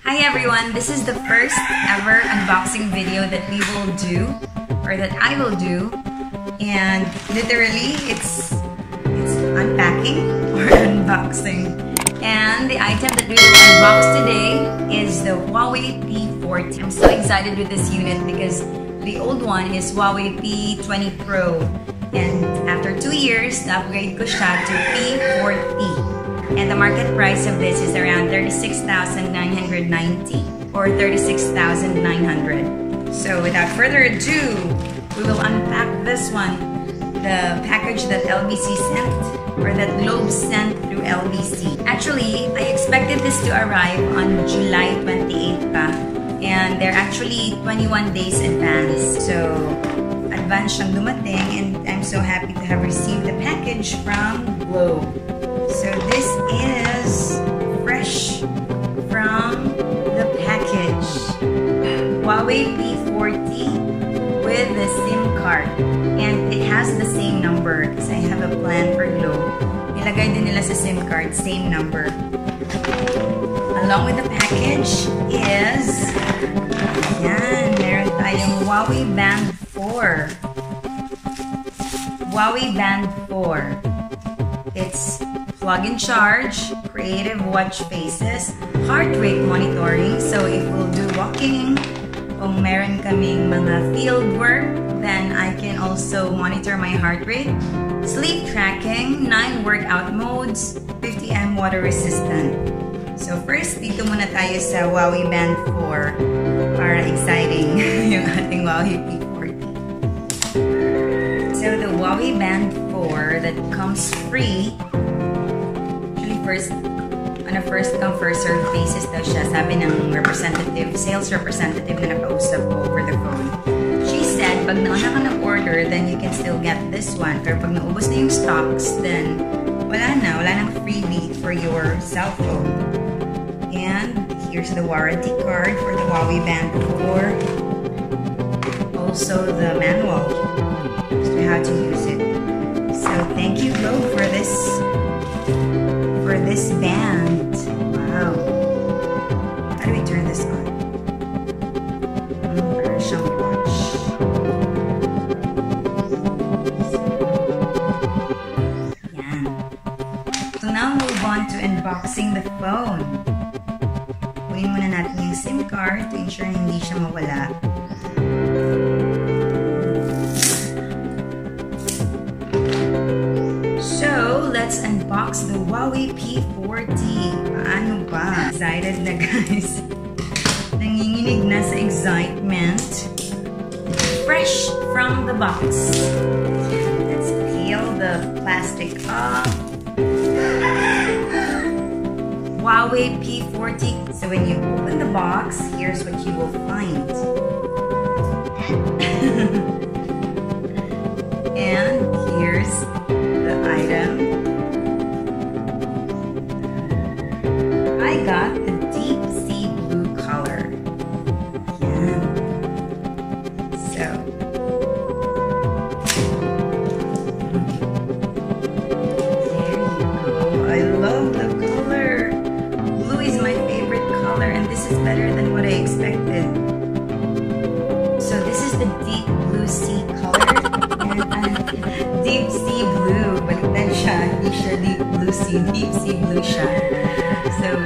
Hi everyone, this is the first ever unboxing video that we will do, or that I will do, and literally it's unpacking or unboxing. And the item that we will unbox today is the Huawei P40. I'm so excited with this unit because the old one is Huawei P20 Pro, and after 2 years, na-upgrade ko siya to P40. And the market price of this is around 36,990 or 36,900. So without further ado, we will unpack this one. The package that LBC sent, or that Globe sent through LBC. Actually, I expected this to arrive on July 28th pa, and they're actually 21 days advance. So advance siyang dumating, and I'm so happy to have received the package from Globe. So this is fresh from the package. Huawei P40 with the SIM card. And it has the same number because I have a plan for Globe. Nilagay din nila sa SIM card, same number. Along with the package is, yan, meron tayong Huawei Band 4. Huawei Band 4. It's plug and charge, creative watch faces, heart rate monitoring. So if we'll do walking, kung meron kaming mga field work, then I can also monitor my heart rate. Sleep tracking, 9 workout modes, 50 water resistant. So first, dito muna tayo sa Huawei Band 4 para exciting yung ating Huawei P40. So the Huawei Band 4 that comes free, on a first come first serve basis daw siya, sabi ng sales representative na nakausap ko over the phone. She said, pag nauna ka nag-order, then you can still get this one. Pero pag naubos na yung stocks, then wala nang freebie for your cell phone. And here's the warranty card for the Huawei Band 4. Also the manual as to how to use it. So thank you, Globe, for this band. Wow. How do we turn this on? Para siyang watch. Yan. So now move on to unboxing the phone. Kunin muna natin yung SIM card to ensure hindi siya mawala. Let's unbox the Huawei P40. Paano ba? Excited na, guys. Nanginginig na sa excitement. Fresh from the box. Let's peel the plastic off. Huawei P40. So when you open the box, here's what you will find. And here's the item. I got the deep sea blue color. Yeah. So there you go. I love the color. Blue is my favorite color, and this is better than what I expected. So this is the deep blue sea color. Deep sea blue. Baliktad siya. Hindi siya deep blue sea. Deep sea blue siya. So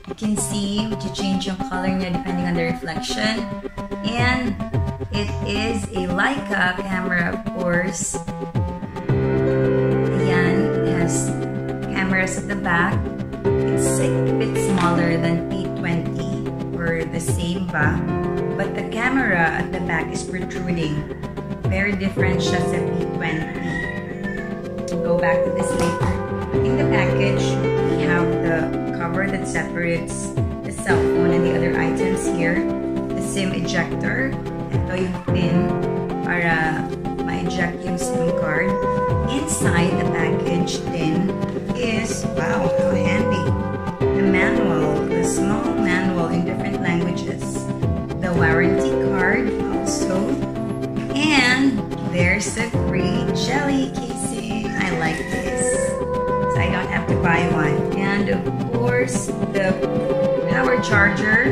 you can see, you change yung color niya depending on the reflection. And it is a Leica camera, of course. Ayan, it has cameras at the back. It's a bit smaller than P20 or the same ba. But the camera at the back is protruding. Very different siya sa P20. We'll go back to this later. In the package, we have the cover that separates the cell phone and the other items here. The SIM ejector. Ito yung pin para ma-eject yung SIM card. Inside the package din is, wow, how handy, the manual, the small manual in different languages. The warranty card also. And there's a free jelly casing. I like this. So I don't have to buy one. And of course, the power supercharger,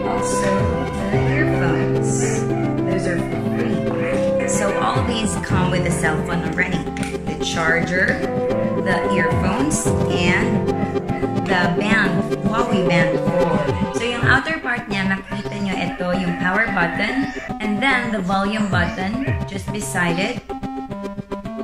also the earphones. Those are free. So all these come with the cell phone already. The charger, the earphones, and the band, Huawei Band 4. So yung outer part niya, makikita nyo ito, yung power button, and then the volume button just beside it.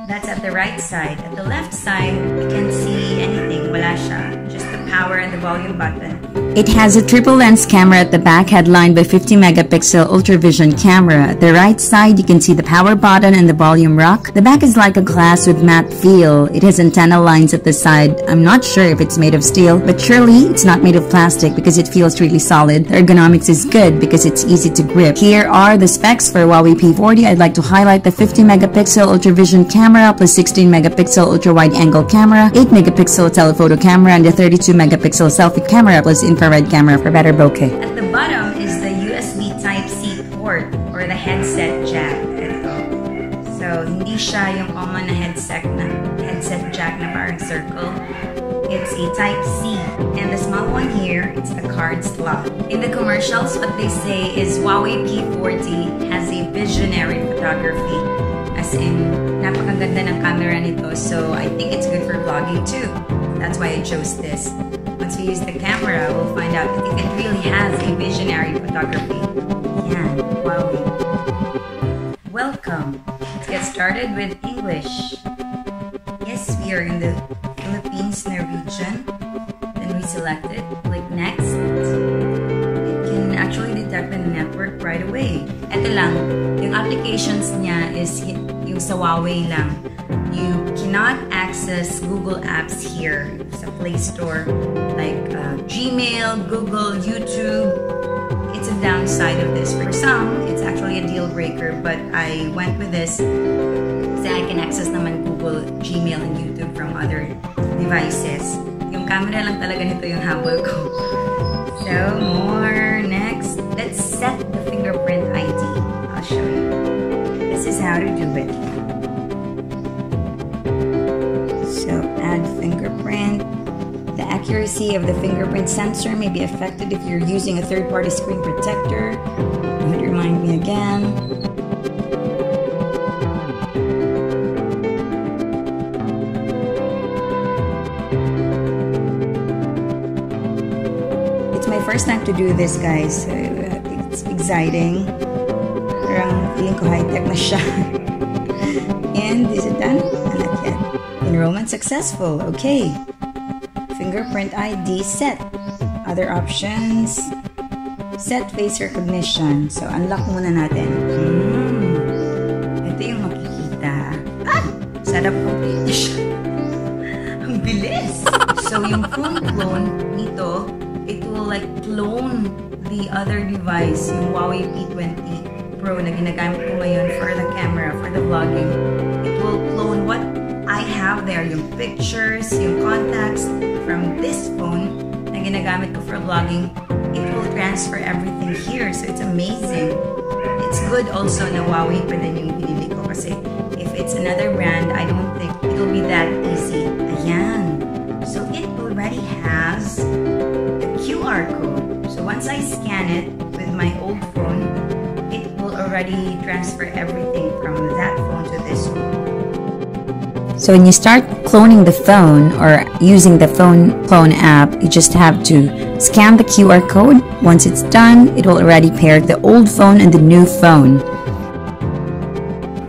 That's at the right side. At the left side, you can't see anything. Wala siya. Just the power and the volume button. It has a triple lens camera at the back headlined by 50 megapixel ultravision camera. At the right side, you can see the power button and the volume rock. The back is like a glass with matte feel. It has antenna lines at the side. I'm not sure if it's made of steel, but surely it's not made of plastic because it feels really solid. The ergonomics is good because it's easy to grip. Here are the specs for Huawei P40. I'd like to highlight the 50 megapixel ultravision camera plus 16 megapixel ultra-wide angle camera, 8 megapixel telephoto camera, and the 32 megapixel selfie camera plus infrared camera for better bokeh. At the bottom is the USB Type-C port or the headset jack. Ito. So, hindi siya yung common na headset jack na parang circle. It's a Type-C. And the small one here, it's the card slot. In the commercials, what they say is Huawei P40 has a visionary photography. As in, napakaganda ng camera nito. So, I think it's good for vlogging too. That's why I chose this. Once we use the camera, we'll find out if it really has a visionary photography. Yeah, Huawei. Welcome. Let's get started with English. Yes, we are in the Philippines na region. Then we select it. Click next. It can actually detect the network right away. Ito lang, yung applications niya is yung sa Huawei lang. You cannot access Google Apps here sa Play Store like Gmail, Google, YouTube. It's a downside of this. For some, it's actually a deal breaker, but I went with this kasi I can access naman Google, Gmail, and YouTube from other devices. Yung camera lang talaga nito yung habol ko. So, more. Next, let's set the fingerprint ID. I'll show you. This is how to do it. So, add fingerprint. The accuracy of the fingerprint sensor may be affected if you're using a third-party screen protector. It would remind me again. It's my first time to do this, guys. So it's exciting. Parang feeling ko high-tech na siya. And is it done? Not yet. Enrollment successful. Okay. Fingerprint ID set. Other options. Set face recognition. So, unlock muna natin. Ito yung makikita. Sarap complete na siya. Ang bilis! So, yung phone clone nito, it will like clone the other device, yung Huawei P20 Pro na ginagamit ko ngayon for the camera, for the vlogging. It will clone what I have there, yung pictures, yung contacts from this phone na ginagamit ko for vlogging. It will transfer everything here. So, it's amazing. It's good also na Huawei pa din yung binili ko kasi if it's another brand, I don't think it'll be that easy. Ayan. So, it already has the QR code. So, once I scan it with my old phone, it will already transfer everything from that phone to this phone. So when you start cloning the phone or using the phone clone app, you just have to scan the QR code. Once it's done, it will already pair the old phone and the new phone.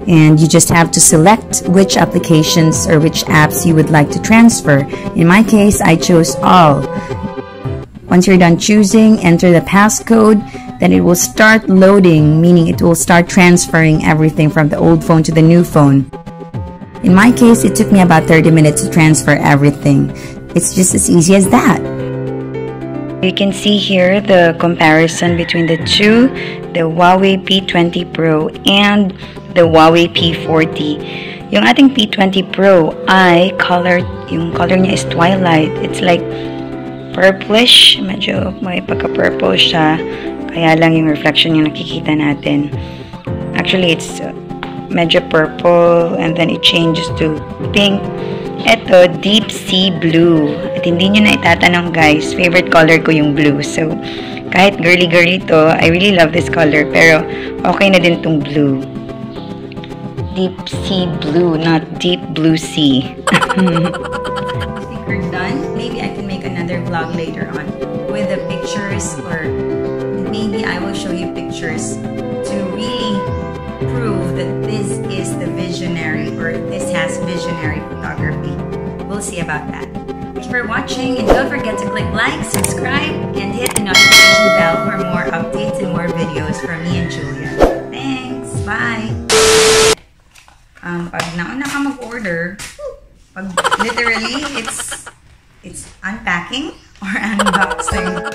And you just have to select which applications or which apps you would like to transfer. In my case, I chose all. Once you're done choosing, enter the passcode, then it will start loading, meaning it will start transferring everything from the old phone to the new phone. In my case, it took me about 30 minutes to transfer everything. It's just as easy as that. You can see here the comparison between the two, the Huawei P20 Pro and the Huawei P40. Yung ating P20 Pro ay colored, yung color niya is twilight. It's like purplish, medyo may pagka-purple siya. Kaya lang yung reflection yung nakikita natin. Actually, it's medyo purple and then it changes to pink Ito, deep sea blue. At hindi nyo na itatanong guys, favorite color ko yung blue. So, kahit girly-girly to, I really love this color. Pero, okay na din tong blue. Deep sea blue, not deep blue sea. I think we're done. Maybe I can make another vlog later on with the pictures, or maybe I will show you pictures to really prove that this is the visionary, or this has visionary photography. We'll see about that. Thanks for watching, and don't forget to click like, subscribe, and hit the notification bell for more updates and more videos from me and Julia. Thanks! Bye! Pag nauna ka mag-order, pag literally, it's unpacking or unboxing.